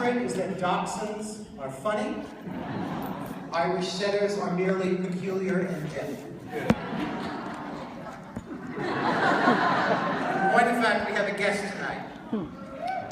secret is that dachshunds are funny. Irish setters are merely peculiar and dim. In point of fact, we have a guest tonight.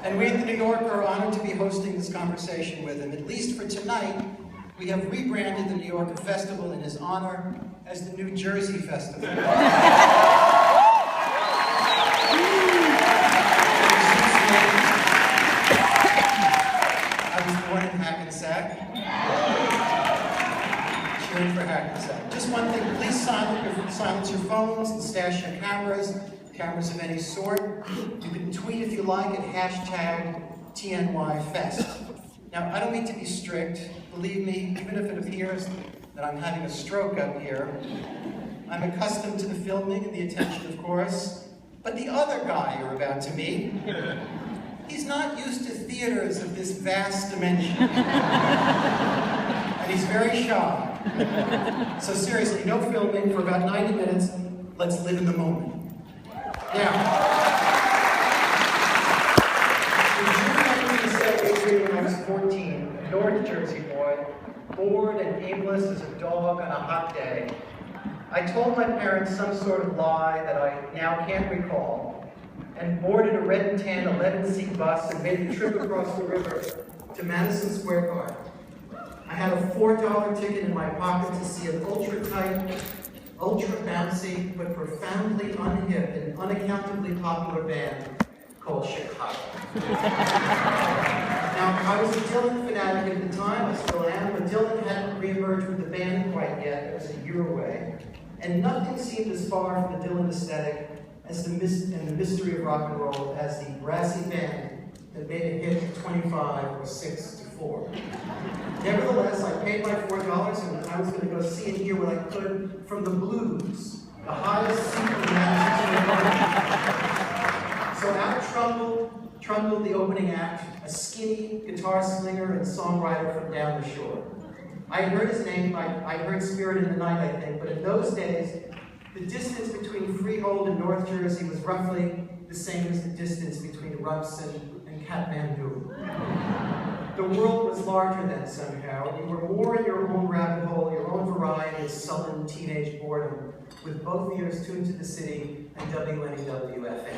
And we at the New Yorker are honored to be hosting this conversation with him. At least for tonight, we have rebranded the New Yorker Festival in his honor as the New Jersey Festival. I was born in Hackensack. Cheering for Hackensack. Just one thing, please silence your phones and stash your cameras of any sort. You can tweet if you like at #TNYFest. Now, I don't mean to be strict. Believe me, even if it appears that I'm having a stroke up here, I'm accustomed to the filming and the attention, of course. But the other guy you're about to meet, he's not used to theaters of this vast dimension. And he's very shy. So seriously, no filming for about 90 minutes. Let's live in the moment. Now, in June 1973, when I was 14, a North Jersey boy, bored and aimless as a dog on a hot day, I told my parents some sort of lie that I now can't recall, and boarded a red and tan 11-seat bus and made the trip across the river to Madison Square Garden. I had a $4 ticket in my pocket to see an ultra-tight, ultra-bouncy, but profoundly unhip and unaccountably popular band called Chicago. Now, I was a Dylan fanatic at the time, I still am, but Dylan hadn't re-emerged with the band quite yet. It was a year away. And nothing seemed as far from the Dylan aesthetic as the mystery of rock and roll as the brassy band that made a hit 25 or 6 to 4. Nevertheless, I paid my $4 and I was going to go see and hear what I could from the blues, the highest seat in the Madison. So out trundled the opening act, a skinny guitar slinger and songwriter from down the shore. I had heard his name, I heard Spirit in the Night, I think, but in those days, the distance between Freehold and North Jersey was roughly the same as the distance between Rumson and Kathmandu. The world was larger then somehow. You were more in your own rabbit hole, your own variety of sullen teenage boredom, with both ears tuned to the city and WNEW-FM.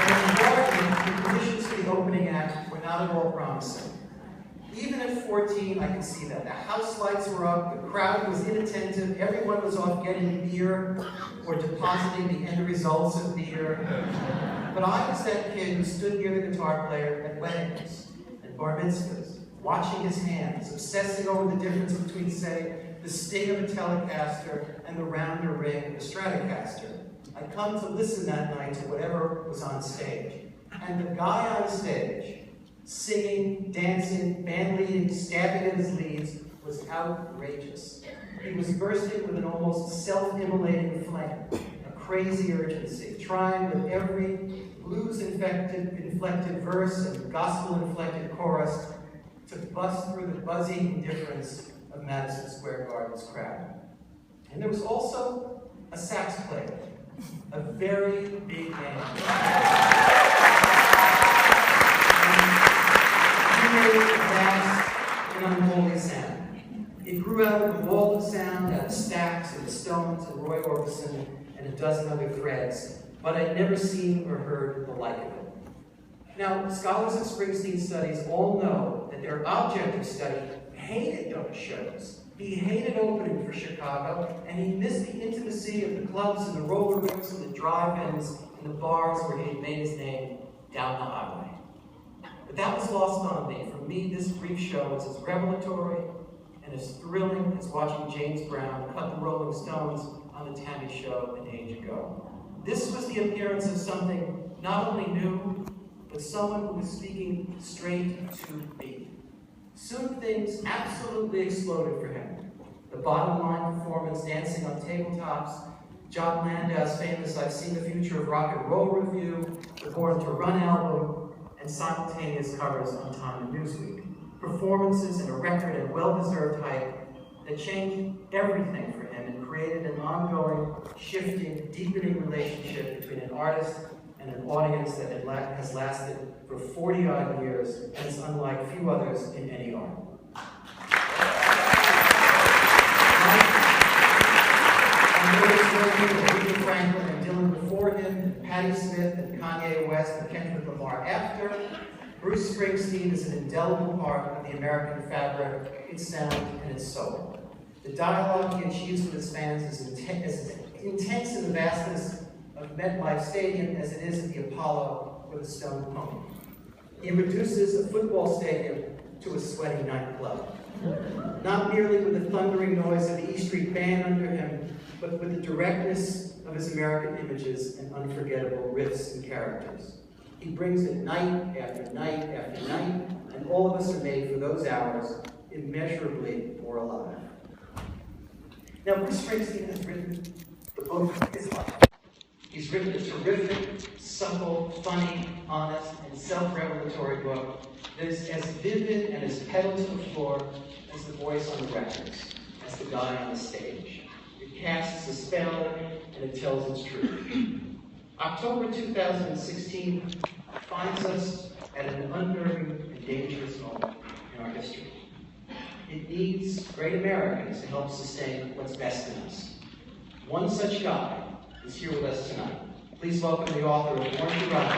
The conditions for the opening act were not at all promising. Even at 14, I could see that. The house lights were up, the crowd was inattentive, everyone was off getting beer or depositing the end results of beer. But I was that kid who stood near the guitar player at weddings and bar mitzvahs, watching his hands, obsessing over the difference between, say, the sting of a Telecaster and the rounder ring of a Stratocaster. I'd come to listen that night to whatever was on stage. And the guy on stage, singing, dancing, band leading, stabbing at his leads, was outrageous. He was bursting with an almost self-immolating flame, a crazy urgency, trying with every blues-inflected verse and gospel-inflected chorus to bust through the buzzy indifference of Madison Square Garden's crowd. And there was also a sax player, a very big man. He made a vast and unholy sound. It grew out of the wall of sound, out of Stax and the Stones and Roy Orbison and a dozen other threads, but I'd never seen or heard the like of it. Now, scholars of Springsteen studies all know that their object of study hated those shows. He hated opening for Chicago, and he missed the intimacy of the clubs and the roller rinks and the drive-ins and the bars where he had made his name down the highway. But that was lost on me. For me, this brief show was as revelatory and as thrilling as watching James Brown cut the Rolling Stones on the Tammy Show an age ago. This was the appearance of something not only new, but someone who was speaking straight to me. Soon things absolutely exploded for him. The bottom line performance, dancing on tabletops, John Landau's famous I've Seen the Future of Rock and Roll review, the Born to Run album, and simultaneous covers on Time and Newsweek. Performances and a record and well-deserved hype that changed everything for him and created an ongoing, shifting, deepening relationship between an artist and an audience that has lasted for 40-odd years and is unlike few others in any art. Franklin and Dylan before him, and Patti Smith and Kanye West and Kendrick Lamar after, Bruce Springsteen is an indelible part of the American fabric, its sound, and its soul. The dialogue he achieves with his fans is intense in the vastness of MetLife Stadium as it is at the Apollo or the Stone Pony. He reduces a football stadium to a sweaty nightclub. Not merely with the thundering noise of the E Street Band under him, but with the directness of his American images and unforgettable riffs and characters. He brings it night after night after night, and all of us are made for those hours immeasurably more alive. Now, Bruce Springsteen has written the book of his life. He's written a terrific, supple, funny, honest, and self-revelatory book that is as vivid and as pedal to the floor as the voice on the records, as the guy on the stage. It casts a spell, and it tells its truth. October 2016 finds us at an unnerving and dangerous moment in our history. It needs great Americans to help sustain what's best in us. One such guy is here with us tonight. Please welcome the author of Born to Run.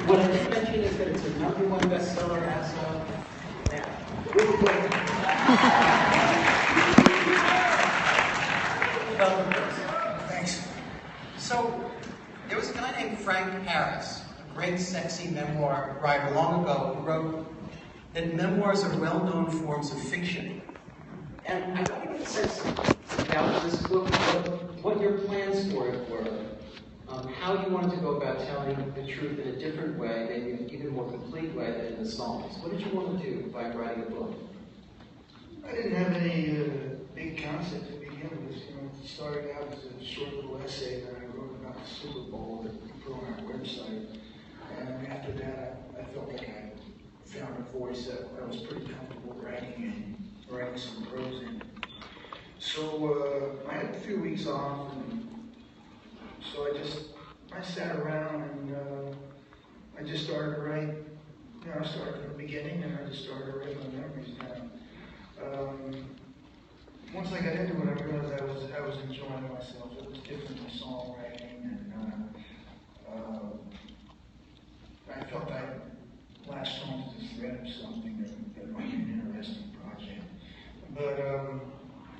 What I did mention is that it's a #1 bestseller as of now. Thanks. So, there was a guy named Frank Harris, a great sexy memoir writer long ago, who wrote that memoirs are well-known forms of fiction. And I got to get a sense about this book, what your plans for it were. How you wanted to go about telling the truth in a different way, maybe an even more complete way than in the songs. What did you want to do by writing a book? I didn't have any big concept to begin with. It started out as a short little essay that I wrote about the Super Bowl that we put on our website. And after that, I felt like I found a voice that I was pretty comfortable writing some prose in. So I had a few weeks off, and so I sat around and I just started to write. I started from the beginning and I just started to write my memories down. Once I got into it, I realized I was enjoying myself. It was different from songwriting, and I felt I latched on to the thread of something that might be an interesting project. But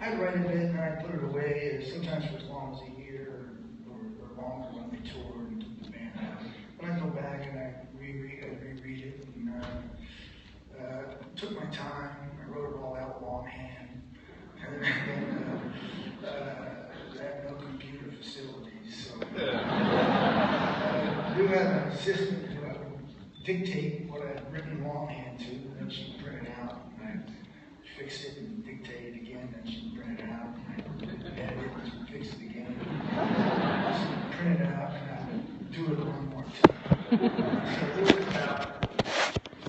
I'd write a bit and I'd put it away, sometimes for as long as a year or longer when we toured and took the band out. But I'd go back and I'd reread it, and took my time. I wrote it all out longhand. And I had no computer facilities, so I do have an assistant who I would dictate what I had written longhand to, and then she'd print it out, and I'd fix it and dictate it again, and she'd print it out, and I'd edit it and fix it again. She'd print it out, and I'd do it one more time. So it was about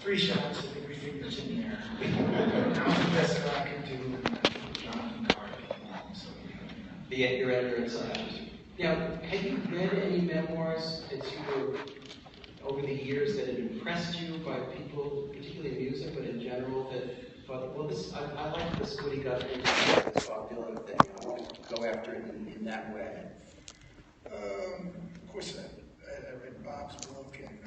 3 shots of everything that's in there. That was the best that I could do. Your editor inside. Now, have you read any memoirs that you were, over the years, that had impressed you by people, particularly in music, but in general, that thought, well, I like this Woody Guthrie, this Bob Dylan thing, I want to go after it in that way? Of course, I read Bob's book and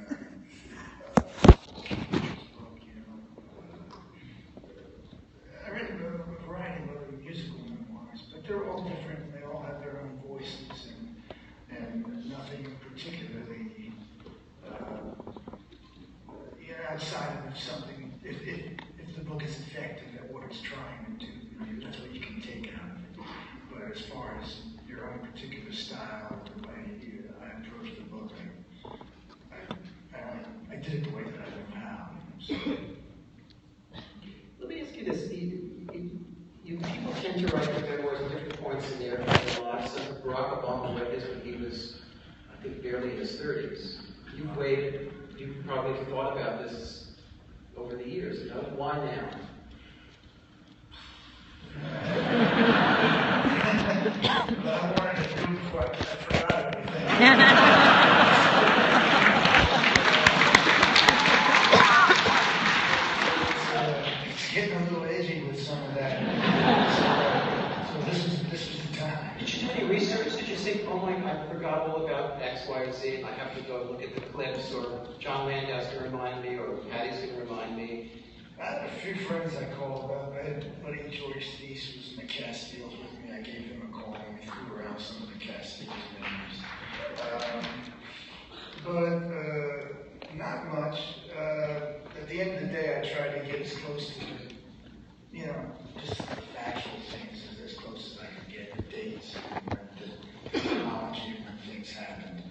I read a variety of other musical memoirs, but they're all different and they all have their own voices and nothing particularly outside of something. If the book is effective at what it's trying to do, that's what you can take out of it. But as far as your own particular style, the way I approach the book, I did it the way that I know how. Let me ask you this. People tend to write their memoirs at different points in their lives. So Barack Obama wrote his when he was, I think, barely in his 30s. You've probably thought about this over the years. You know, why now? But I wanted to do before I forgot everything. It's getting a little edgy with some of that. So this was the time. Did you do any research? Did you say, oh my, I forgot all about X, Y, or Z, I have to go look at the clips, or John Landau's going to remind me, or Patty's going to remind me? I had a few friends I called up. I had a buddy, George Thies, who was in the Castiles with me. I gave him a call and we threw around some of the Castiles names. But not much. At the end of the day, I tried to get as close to the, just the actual things as close as I could get, the dates, and the chronology when things happened.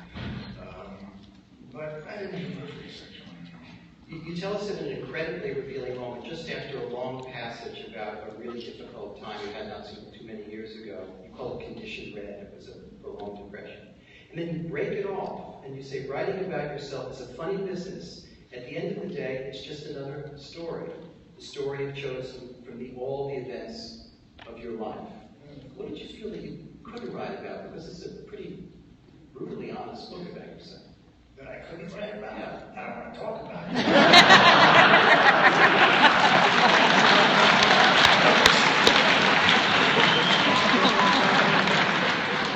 But I didn't do much research on it. You tell us in an incredibly revealing moment, just after a long passage about a really difficult time you had not too many years ago. You call it Condition Red. It was a prolonged depression. And then you break it off, and you say writing about yourself is a funny business. At the end of the day, it's just another story. The story you've chosen from all the events of your life. What did you feel that you couldn't write about? Because it's a pretty brutally honest book about yourself. That I couldn't write about? Yeah. I don't want to talk about it.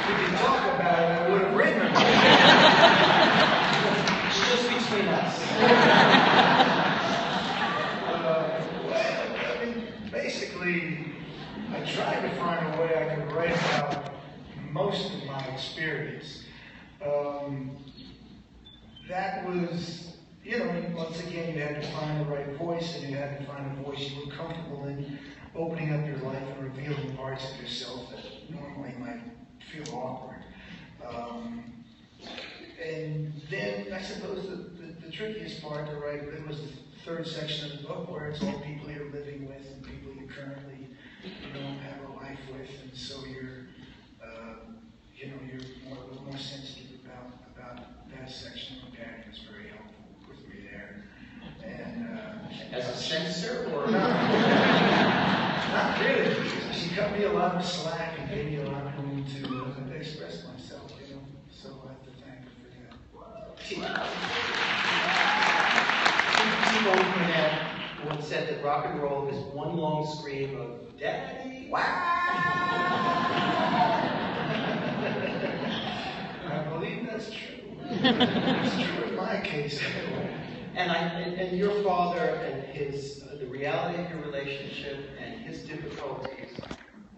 If you talk about it, I would have written about it. It's just between us. Basically, I tried to find a way I could write about most of my experience. That was, once again, you had to find the right voice, and you had to find a voice you were comfortable in, opening up your life and revealing parts of yourself that normally might feel awkward. And then, I suppose, the trickiest part to write was the third section of the book, where it's all people you're living with and people you currently, have a life with, and so you're, you're a little more sensitive about that section. Patty was very helpful with me there. And as a censor, or not really. She cut me a lot of slack and gave me a lot of room to express myself. So I have to thank her for that. T-Bone Burnett once said that rock and roll is one long scream of "Daddy!" Wow! I believe that's true. It's true in my case, anyway. And your father and the reality of your relationship and his difficulties